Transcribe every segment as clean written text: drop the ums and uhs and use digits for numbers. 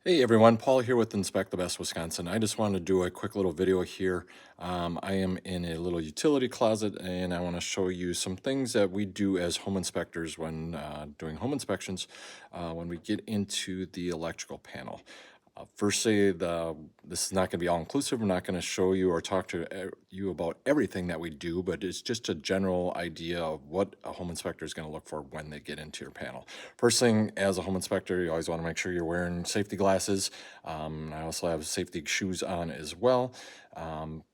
Hey everyone, Paul here with Inspect the Best Wisconsin. I just wanted to do a quick little video here. I am in a little utility closet and I want to show you some things that we do as home inspectors when doing home inspections when we get into the electrical panel. Firstly, this is not going to be all-inclusive. I'm not going to show you or talk to you about everything that we do, but it's just a general idea of what a home inspector is going to look for when they get into your panel. First thing, as a home inspector, you always want to make sure you're wearing safety glasses. I also have safety shoes on as well.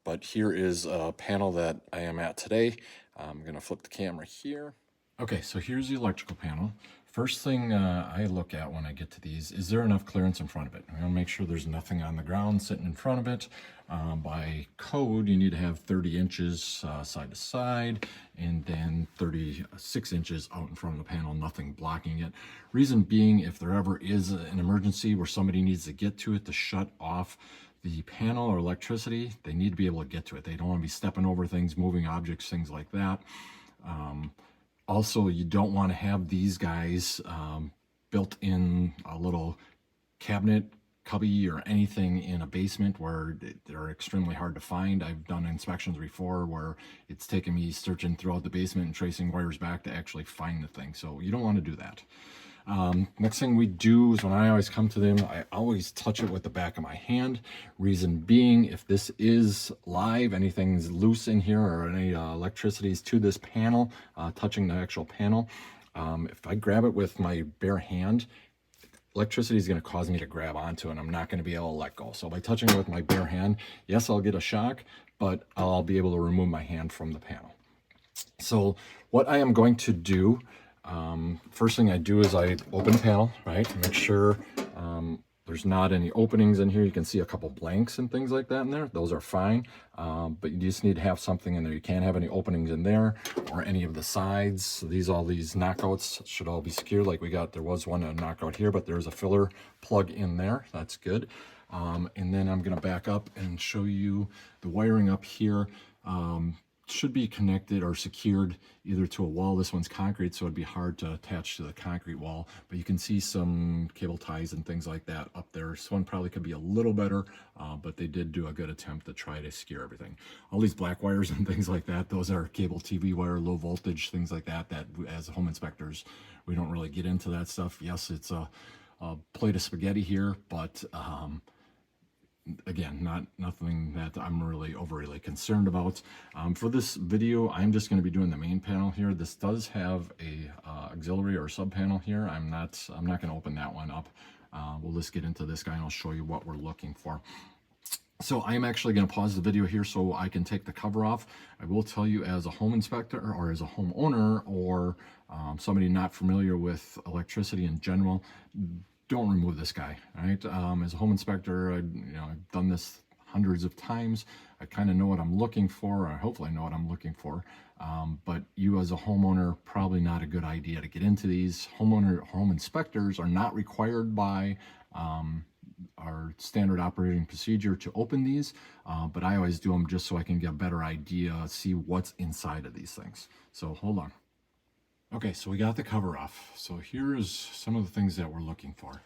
But here is a panel that I am at today. I'm going to flip the camera here. Okay, so here's the electrical panel. First thing I look at when I get to these, is there enough clearance in front of it? I'm gonna make sure there's nothing on the ground sitting in front of it. By code, you need to have 30 inches side to side, and then 36 inches out in front of the panel, nothing blocking it. Reason being, if there ever is an emergency where somebody needs to get to it to shut off the panel or electricity, they need to be able to get to it. They don't want to be stepping over things, moving objects, things like that. Also, you don't want to have these guys built in a little cabinet, cubby, or anything in a basement where they're extremely hard to find. I've done inspections before where it's taken me searching throughout the basement and tracing wires back to actually find the thing. So you don't want to do that. Next thing we do is when I always come to them, I always touch it with the back of my hand. Reason being, if this is live, anything's loose in here or any electricity is to this panel, touching the actual panel, if I grab it with my bare hand, electricity is going to cause me to grab onto it and I'm not going to be able to let go. So by touching it with my bare hand, yes, I'll get a shock, but I'll be able to remove my hand from the panel. So what I am going to do, first thing I do is I open the panel, right? Make sure there's not any openings in here. You can see a couple blanks and things like that in there. Those are fine, but you just need to have something in there. You can't have any openings in there or any of the sides. So all these knockouts should all be secured like we got. There was one knockout here, but there's a filler plug in there. That's good. And then I'm going to back up and show you the wiring up here. Should be connected or secured either to a wall. This one's concrete, so it'd be hard to attach to the concrete wall, but you can see some cable ties and things like that up there. This one probably could be a little better, but they did do a good attempt to try to secure everything. All these black wires and things like that, those are cable TV wire, low voltage, things like that, that as home inspectors, we don't really get into that stuff. Yes, it's a plate of spaghetti here, but again, nothing that I'm really overly concerned about. For this video, I'm just going to be doing the main panel here. This does have a auxiliary or sub panel here. I'm not going to open that one up. We'll just get into this guy and I'll show you what we're looking for. So I'm actually going to pause the video here so I can take the cover off. I will tell you, as a home inspector or as a homeowner or somebody not familiar with electricity in general, don't remove this guy, right? As a home inspector, I've done this hundreds of times. I kind of know what I'm looking for, or hopefully I know what I'm looking for. But you as a homeowner, probably not a good idea to get into these. Home inspectors are not required by our standard operating procedure to open these, but I always do them just so I can get a better idea, see what's inside of these things. So hold on. Okay, so we got the cover off. So here's some of the things that we're looking for.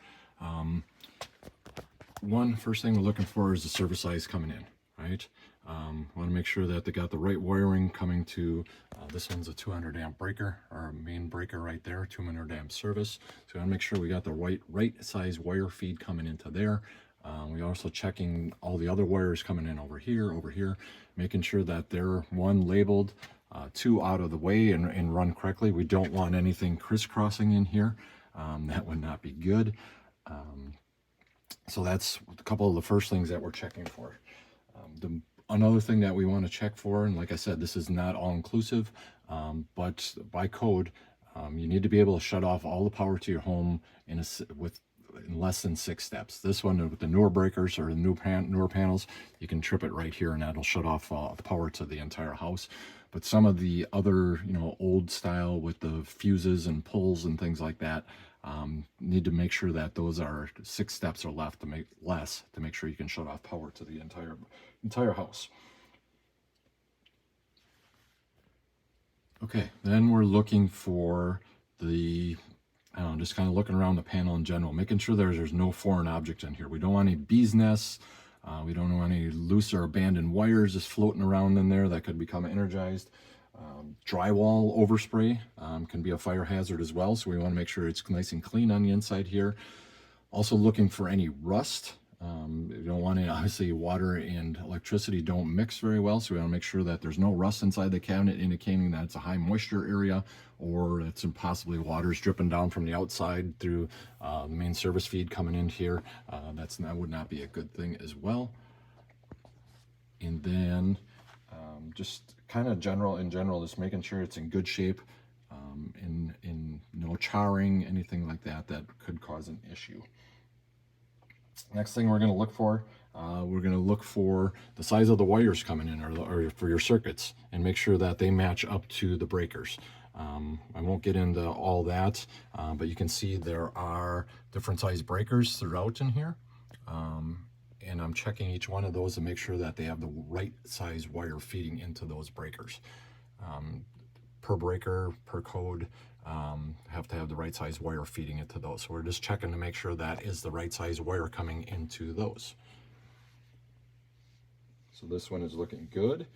First thing we're looking for is the service size coming in, right? Want to make sure that they got the right wiring coming to, this one's a 200 amp breaker, our main breaker right there, 200 amp service. So we want to make sure we got the right size wire feed coming into there. We're also checking all the other wires coming in over here, making sure that they're labeled, two out of the way and run correctly. We don't want anything crisscrossing in here. That would not be good. So that's a couple of the first things that we're checking for. Another thing that we want to check for, and like I said, this is not all inclusive, but by code, you need to be able to shut off all the power to your home in less than 6 steps. This one with the newer breakers or the newer panels, you can trip it right here and that'll shut off the power to the entire house. But some of the other, old style with the fuses and pulls and things like that, need to make sure that those are 6 steps or less to make sure you can shut off power to the entire house. Okay, then we're looking for the Just kind of looking around the panel in general, making sure there's no foreign objects in here. We don't want any bees nests. We don't want any loose or abandoned wires just floating around in there that could become energized. Drywall overspray can be a fire hazard as well, so we want to make sure it's nice and clean on the inside here. Also looking for any rust. You don't want any, obviously water and electricity don't mix very well, so we want to make sure that there's no rust inside the cabinet, indicating that it's a high moisture area, or it's possibly water's dripping down from the outside through the main service feed coming in here. That would not be a good thing as well. And then just kind of in general, just making sure it's in good shape, in no charring, anything like that could cause an issue. Next thing we're going to look for the size of the wires coming in, or for your circuits, and make sure that they match up to the breakers. I won't get into all that, but you can see there are different size breakers throughout in here. And I'm checking each one of those to make sure that they have the right size wire feeding into those breakers. Per breaker, per code, have to have the right size wire feeding into those. So we're just checking to make sure that is the right size wire coming into those. So this one is looking good.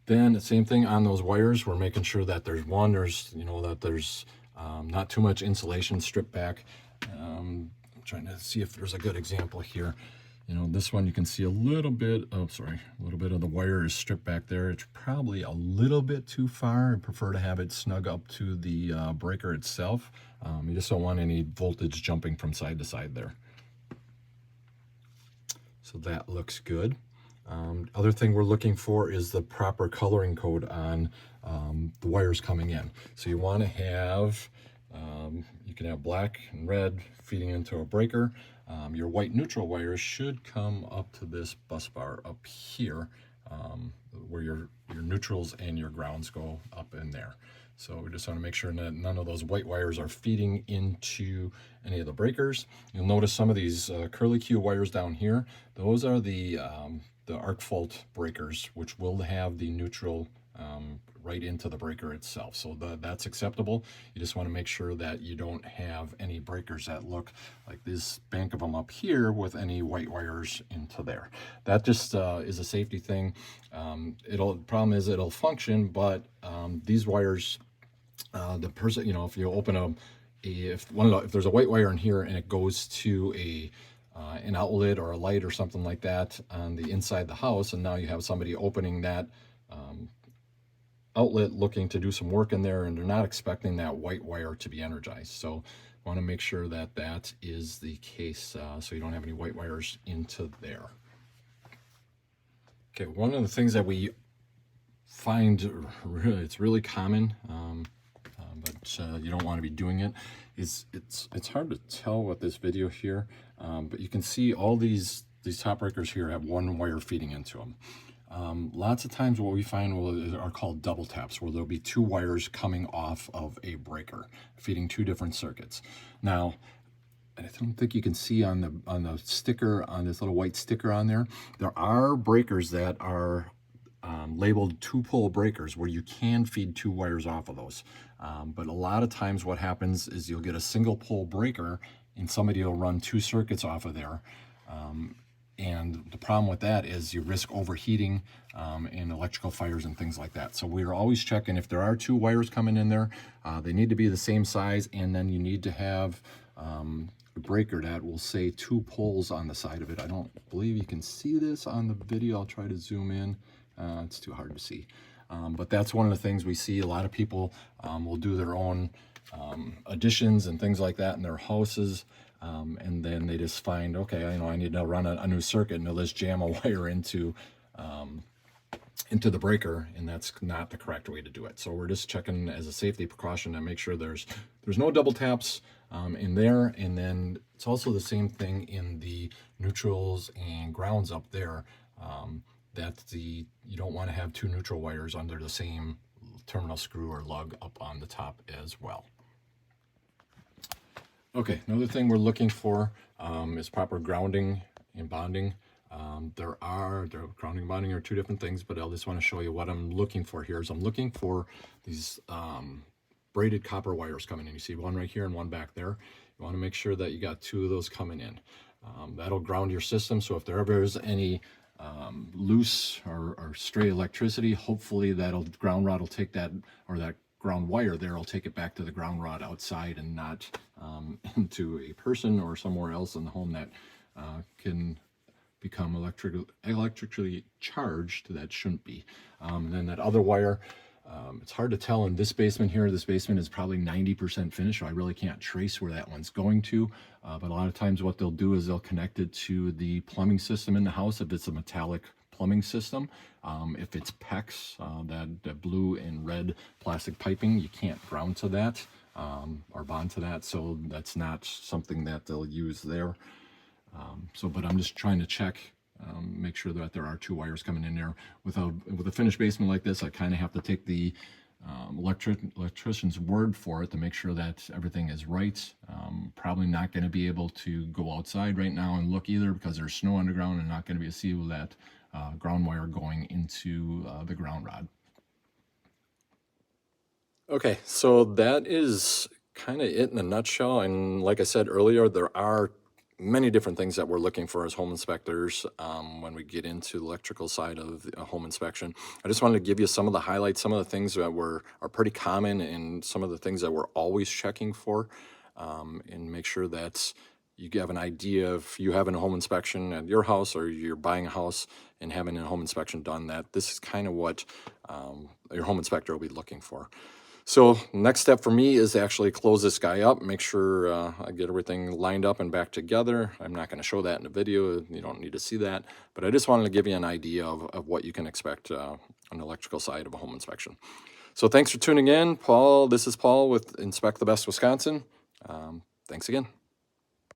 Then the same thing on those wires, we're making sure that there's not too much insulation stripped back. I'm trying to see if there's a good example here. This one you can see a little bit of the wire is stripped back there. It's probably a little bit too far. I prefer to have it snug up to the breaker itself. You just don't want any voltage jumping from side to side there. So that looks good. Other thing we're looking for is the proper coloring code on the wires coming in. So you want to have, you can have black and red feeding into a breaker. Your white neutral wires should come up to this bus bar up here, where your neutrals and your grounds go up in there. So we just want to make sure that none of those white wires are feeding into any of the breakers. You'll notice some of these curly Q wires down here. Those are the arc fault breakers, which will have the neutral right into the breaker itself. So that's acceptable. You just want to make sure that you don't have any breakers that look like this bank of them up here with any white wires into there. That just is a safety thing. Problem is it'll function, but these wires, if you open if there's a white wire in here and it goes to an outlet or a light or something like that on the inside the house, and now you have somebody opening that outlet looking to do some work in there, and they're not expecting that white wire to be energized. So want to make sure that that is the case, so you don't have any white wires into there. Okay, one of the things that we find it's really common, but you don't want to be doing it, is it's hard to tell with this video here, but you can see all these top breakers here have one wire feeding into them. Lots of times what we find are called double taps, where there'll be two wires coming off of a breaker, feeding two different circuits. Now, I don't think you can see on the sticker, on this little white sticker on there, there are breakers that are labeled 2-pole breakers where you can feed two wires off of those. But a lot of times what happens is you'll get a single pole breaker and somebody will run two circuits off of there. And the problem with that is you risk overheating and electrical fires and things like that. So we're always checking if there are two wires coming in there, they need to be the same size, and then you need to have a breaker that will say 2 poles on the side of it. I don't believe you can see this on the video. I'll try to zoom in. It's too hard to see. But that's one of the things we see. A lot of people will do their own additions and things like that in their houses. And then they just find, okay, I need to run a new circuit, and they'll just jam a wire into the breaker, and that's not the correct way to do it. So we're just checking as a safety precaution to make sure there's no double taps in there. And then it's also the same thing in the neutrals and grounds up there. You don't want to have two neutral wires under the same terminal screw or lug up on the top as well. Okay, another thing we're looking for is proper grounding and bonding. Grounding and bonding are two different things, but I just want to show you what I'm looking for here. I'm looking for these braided copper wires coming in. You see one right here and one back there. You want to make sure that you got 2 of those coming in. That'll ground your system, so if there ever is any loose or stray electricity, hopefully that'll ground rod will take that, or that ground wire there will take it back to the ground rod outside and not into a person or somewhere else in the home that can become electrically charged that shouldn't be. And then that other wire, it's hard to tell in this basement here. This basement is probably 90% finished, so I really can't trace where that one's going to. But a lot of times what they'll do is they'll connect it to the plumbing system in the house if it's a metallic plumbing system. If it's PEX, that blue and red plastic piping, you can't ground to that or bond to that, so that's not something that they'll use there. But I'm just trying to check, make sure that there are 2 wires coming in there. With a finished basement like this, I kind of have to take the electrician's word for it to make sure that everything is right. Probably not going to be able to go outside right now and look either because there's snow underground, and not going to be able to see that ground wire going into the ground rod. Okay, so that is kind of it in a nutshell. And like I said earlier, there are many different things that we're looking for as home inspectors when we get into the electrical side of a home inspection. I just wanted to give you some of the highlights, some of the things that are pretty common, and some of the things that we're always checking for, and make sure that you have an idea if you having a home inspection at your house or you're buying a house and having a home inspection done, that this is kind of what your home inspector will be looking for. So next step for me is to actually close this guy up, make sure I get everything lined up and back together. I'm not going to show that in the video. You don't need to see that. But I just wanted to give you an idea of what you can expect on the electrical side of a home inspection. So thanks for tuning in. Paul, this is Paul with Inspect the Best Wisconsin. Thanks again.